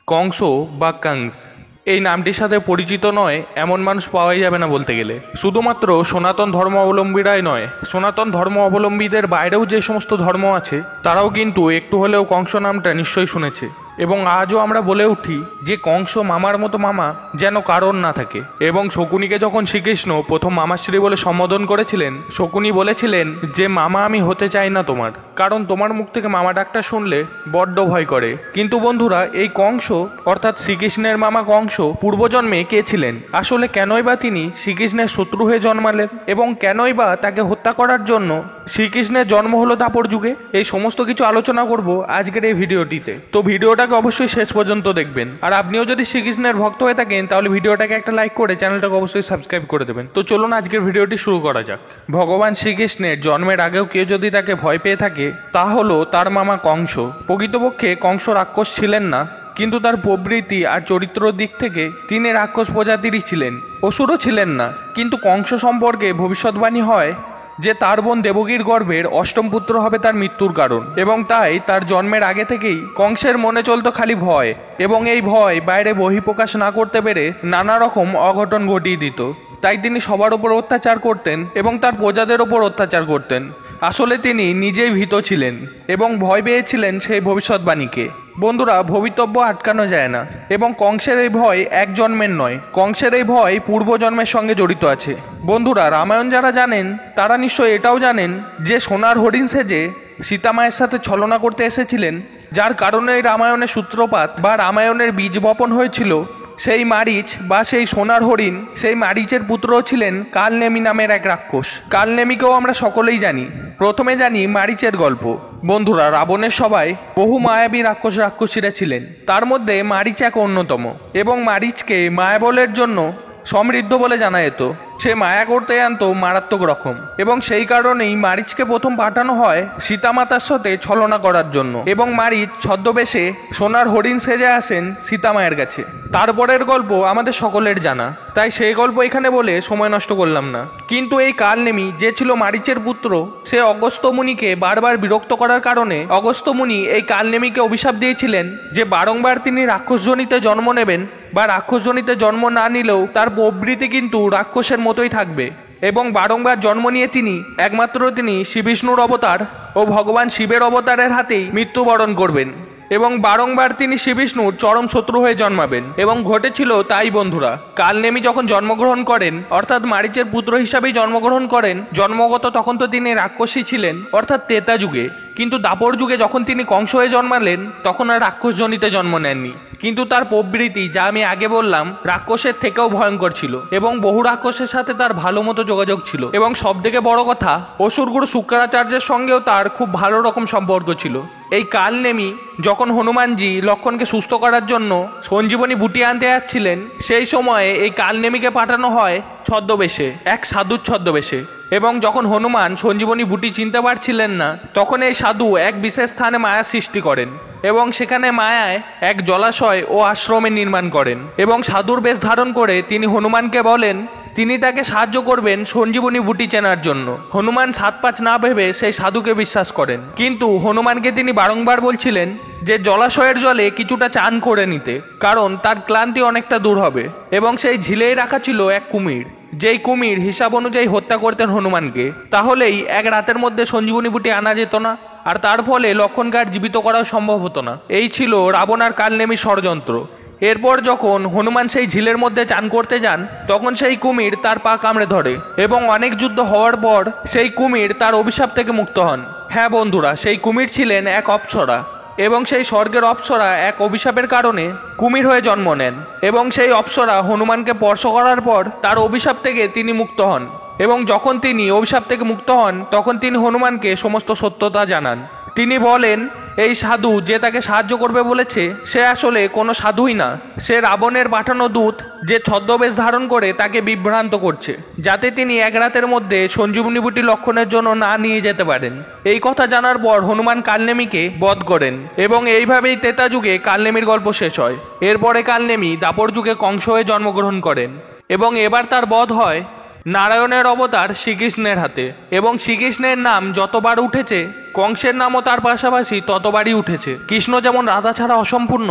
কংস বা কংস এই নামটির সাথে পরিচিত নয় এমন মানুষ পাওয়াই যাবে না বলতে গেলে। শুধুমাত্র সনাতন ধর্ম অবলম্বীরাই নয়, সনাতন ধর্ম অবলম্বীদের বাইরেও যে সমস্ত ধর্ম আছে তারাও কিন্তু একটু হলেও কংস নামটা নিশ্চয়ই শুনেছে। এবং আজও আমরা বলে উঠি যে কংস মামার মতো মামা যেন কারণ না থাকে। এবং শকুনিকে যখন শ্রীকৃষ্ণ প্রথম মামাশ্রী বলে সম্বোধন করেছিলেন, শকুনি বলেছিলেন যে মামা আমি হতে চাই না তোমার, কারণ তোমার মুখ থেকে মামা ডাকটা শুনলে বড্ড ভয় করে। কিন্তু বন্ধুরা, এই কংস অর্থাৎ শ্রীকৃষ্ণের মামা কংস পূর্বজন্মে কে ছিলেন? আসলে কেনই বা তিনি শ্রীকৃষ্ণের শত্রু হয়ে জন্মালেন এবং কেনই বা তাকে হত্যা করার জন্য শ্রীকৃষ্ণের জন্ম হলো দাপর যুগে? এই সমস্ত কিছু আলোচনা করব আজকের এই ভিডিওটিতে। তো ভিডিওটাকে অবশ্যই শেষ পর্যন্ত দেখবেন। আর আপনিও যদি শ্রীকৃষ্ণের ভক্ত হয়ে থাকেন তাহলে ভিডিওটাকে একটা লাইক করে চ্যানেলটাকে অবশ্যই সাবস্ক্রাইব করে দেবেন। তো চলুন আজকের ভিডিওটি শুরু করা যাক। ভগবান শ্রীকৃষ্ণের জন্মের আগেও কেউ যদি তাকে ভয় পেয়ে থাকে তা হলো তার মামা কংস। প্রকৃতপক্ষে কংস রাক্ষস ছিলেন না, কিন্তু তার প্রবৃত্তি আর চরিত্রের দিক থেকে তিনি রাক্ষস প্রজাতিরই ছিলেন, অসুরও ছিলেন না। কিন্তু কংস সম্পর্কে ভবিষ্যৎবাণী হয় যে তার বোন দেবকীর গর্ভের অষ্টম পুত্র হবে তার মৃত্যুর কারণ, এবং তাই তার জন্মের আগে থেকেই কংসের মনে চলতো খালি ভয়, এবং এই ভয় বাইরে বহিঃপ্রকাশ না করতে পেরে নানা রকম অঘটন ঘটিয়ে দিত। তাই তিনি সবার ওপর অত্যাচার করতেন এবং তার প্রজাদের ওপর অত্যাচার করতেন। আসলে তিনি নিজেই ভীত ছিলেন এবং ভয় পেয়েছিলেন সেই ভবিষ্যৎবাণীকে। বন্ধুরা, ভবিতব্য আটকানো যায় না, এবং কংসের এই ভয় এক জন্মের নয়, কংসের এই ভয় পূর্বজন্মের সঙ্গে জড়িত আছে। বন্ধুরা, রামায়ণ যারা জানেন তারা নিশ্চয়ই এটাও জানেন যে সোনার হরিণ সেজে সীতা মায়ের সাথে ছলনা করতে এসেছিলেন, যার কারণে এই রামায়ণের সূত্রপাত বা রামায়ণের বীজ বপন হয়েছিল। সেই মারিচ বা সেই সোনার হরিণ, সেই মারিচের পুত্রও ছিলেন কালনেমি নামের এক রাক্ষস। কালনেমিকেও আমরা সকলেই জানি। প্রথমে জানি মারিচের গল্প। বন্ধুরা, রাবণের সবাই বহু মায়াবী রাক্ষস রাক্ষসীরা ছিলেন, তার মধ্যে মারিচ এক অন্যতম। এবং মারিচকে মায়াবলের জন্য সমৃদ্ধ বলে জানা যেত। সে মায়া করতে জানতো মারাত্মক রকম, এবং সেই কারণেই মারিচকে প্রথম পাঠানো হয় সীতামাতার সাথে ছলনা করার জন্য। এবং মারিচ ছদ্মবেশে সোনার হরিণ সেজে আসেন সীতামায়ের কাছে। তারপরের গল্প আমাদের সকলের জানা, তাই সেই গল্প এখানে বলে সময় নষ্ট করলাম না। কিন্তু এই কালনেমি যে ছিল মারিচের পুত্র, সে অগস্ত্য মুনিকে বারবার বিরক্ত করার কারণে অগস্ত্য মুনি এই কালনেমিকে অভিশাপ দিয়েছিলেন যে বারংবার তিনি রাক্ষসজনিতে জন্ম নেবেন, বা রাক্ষসজনিতে জন্ম না নিলেও তার প্রবৃত্তি কিন্তু রাক্ষসের মতোই থাকবে। এবং বারংবার জন্ম নিয়ে একমাত্র তিনি শ্রী বিষ্ণুর অবতার ও ভগবান শিবের অবতারের হাতেই মৃত্যুবরণ করবেন, এবং বারংবার তিনি শ্রী বিষ্ণুর চরম শত্রু হয়ে জন্মাবেন। এবং ঘটেছিল তাই বন্ধুরা। কালনেমি যখন জন্মগ্রহণ করেন, অর্থাৎ মারিচের পুত্র হিসাবেই জন্মগ্রহণ করেন, জন্মগত তখন তো তিনি রাক্ষসী ছিলেন, অর্থাৎ ত্রেতা যুগে। কিন্তু দাপর যুগে যখন তিনি কংস হয়ে জন্মালেন তখন আর রাক্ষসজনিতে জন্ম নেননি, কিন্তু তার প্রবৃত্তি, যা আমি আগে বললাম, রাক্ষসের থেকেও ভয়ঙ্কর ছিল, এবং বহু রাক্ষসের সাথে তার ভালো মতো যোগাযোগ ছিল। এবং সবথেকে বড় কথা, অসুরগুরু শুক্রাচার্যের সঙ্গেও তার খুব ভালো রকম সম্পর্ক ছিল। এই কালনেমি যখন হনুমানজি লক্ষণকে সুস্থ করার জন্য সঞ্জীবনী বুটি আনতে যাচ্ছিলেন, সেই সময়ে এই কালনেমিকে পাঠানো হয় ছদ্মবেশে, এক সাধুর ছদ্মবেশে। এবং যখন হনুমান সঞ্জীবনী বুটি চিনতে পারছিলেন না, তখন এই সাধু এক বিশেষ স্থানে মায়া সৃষ্টি করেন, এবং সেখানে মায়ায় এক জলাশয় ও আশ্রমের নির্মাণ করেন। এবং সাধুর বেশ ধারণ করে তিনি হনুমানকে বলেন তিনি তাকে সাহায্য করবেন সঞ্জীবনী বুটি চেনার জন্য। হনুমান 7-5 না ভেবে সেই সাধুকে বিশ্বাস করেন, কিন্তু হনুমানকে তিনি বারংবার বলছিলেন যে জলাশয়ের জলে কিছুটা চান করে নিতে, কারণ তার ক্লান্তি অনেকটা দূর হবে। এবং সেই ঝিলেই রাখা ছিল এক কুমির, যেই কুমির হিসাব অনুযায়ী হত্যা করতেন হনুমানকে। তাহলেই এক রাতের মধ্যে সঞ্জীবনী বুটি আনা যেত না, আর তার ফলে লক্ষণকে আর জীবিত করা সম্ভব হতো না। এই ছিল রাবণ আর কালনেমির ষড়যন্ত্র। এরপর যখন হনুমান সেই ঝিলের মধ্যে চান করতে যান, তখন সেই কুমির তার পা কামড়ে ধরে, এবং অনেক যুদ্ধ হওয়ার পর সেই কুমির তার অভিশাপ থেকে মুক্ত হন। হ্যাঁ বন্ধুরা, সেই কুমির ছিলেন এক অপ্সরা, এবং সেই স্বর্গের অপ্সরা এক অভিশাপের কারণে কুমির হয়ে জন্ম নেন। এবং সেই অপ্সরা হনুমানকে স্পর্শ করার পর তার অভিশাপ থেকে তিনি মুক্ত হন। এবং যখন তিনি অভিশাপ থেকে মুক্ত হন, তখন তিনি হনুমানকে সমস্ত সত্যতা জানান। তিনি বলেন এই সাধু যে তাকে সাহায্য করবে বলেছে, সে আসলে কোনো সাধুই না, সে রাবণের পাঠানো দূত, যে ছদ্মবেশ ধারণ করে তাকে বিভ্রান্ত করছে, যাতে তিনি এক রাতের মধ্যে সঞ্জীবনী বুটি লক্ষণের জন্য না নিয়ে যেতে পারেন। এই কথা জানার পর হনুমান কালনেমিকে বধ করেন, এবং এইভাবেই ত্রেতা যুগে কালনেমির গল্প শেষ হয়। এরপরে কালনেমি দাপর যুগে কংস হয়ে জন্মগ্রহণ করেন, এবং এবার তার বধ হয় নারায়ণের অবতার শ্রীকৃষ্ণের হাতে। এবং শ্রীকৃষ্ণের নাম যতবার উঠেছে, কংসের নামও তার পাশাপাশি ততবারই উঠেছে। কৃষ্ণ যেমন রাধা ছাড়া অসম্পূর্ণ,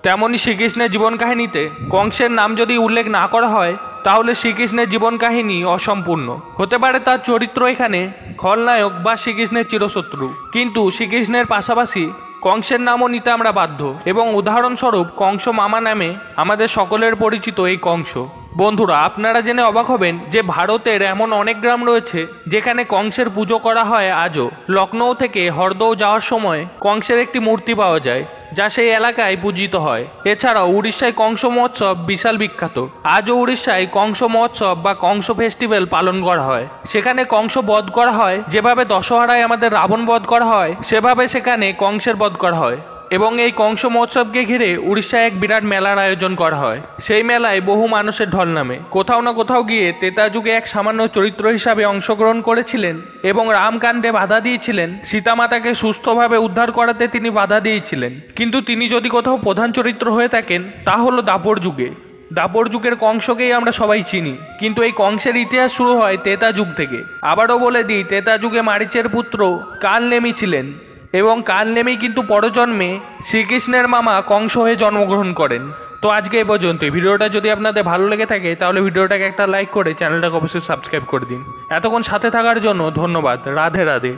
তেমনই শ্রীকৃষ্ণের জীবন কাহিনীতে কংসের নাম যদি উল্লেখ না করা হয় তাহলে শ্রীকৃষ্ণের জীবন কাহিনী অসম্পূর্ণ হতে পারে। তার চরিত্র এখানে খলনায়ক বা শ্রীকৃষ্ণের চিরশত্রু, কিন্তু শ্রীকৃষ্ণের পাশাপাশি কংসের নামও নিতে আমরা বাধ্য। এবং উদাহরণস্বরূপ কংস মামা নামে আমাদের সকলের পরিচিত এই কংস। বন্ধুরা, আপনারা জেনে অবাক হবেন যে ভারতের এমন অনেক গ্রাম রয়েছে যেখানে কংসের পুজো করা হয় আজও। লখনৌ থেকে হরদৌ যাওয়ার সময় কংসের একটি মূর্তি পাওয়া যায় যা সেই এলাকায় পূজিত হয়। এছাড়াও উড়িষ্যায় কংস মহোৎসব বিশাল বিখ্যাত। আজও উড়িষ্যায় কংস মহোৎসব বা কংস ফেস্টিভ্যাল পালন করা হয়। সেখানে কংস বধ করা হয় যেভাবে দশহরায় আমাদের রাবণ বধ করা হয়, সেভাবে সেখানে কংসের বধ করা হয়। এবং এই কংস মহোৎসবকে ঘিরে উড়িষ্যায় এক বিরাট মেলার আয়োজন করা হয়। সেই মেলায় বহু মানুষের ঢল নামে। কোথাও না কোথাও গিয়ে ত্রেতা যুগে এক সামান্য চরিত্র হিসাবে অংশগ্রহণ করেছিলেন এবং রামকাণ্ডে বাধা দিয়েছিলেন। সীতামাতাকে সুস্থভাবে উদ্ধার করাতে তিনি বাধা দিয়েছিলেন। কিন্তু তিনি যদি কোথাও প্রধান চরিত্র হয়ে থাকেন তা হলো দাপর যুগে। দাপর যুগের কংসকেই আমরা সবাই চিনি, কিন্তু এই কংসের ইতিহাস শুরু হয় ত্রেতা যুগ থেকে। আবারও বলে দিই, ত্রেতা যুগে মারীচের পুত্র কালনেমি ছিলেন এবং কালনেমি কিন্তু পরজন্মে শ্রীকৃষ্ণের মামা কংস হয়ে জন্মগ্রহণ করেন। তো আজকে এই পর্যন্তই। ভিডিওটা যদি আপনাদের ভালো লেগে থাকে তাহলে ভিডিওটাকে একটা লাইক করে চ্যানেলটাকে অবশ্যই সাবস্ক্রাইব করে দিন। এতক্ষণ সাথে থাকার জন্য ধন্যবাদ। রাধে রাধে।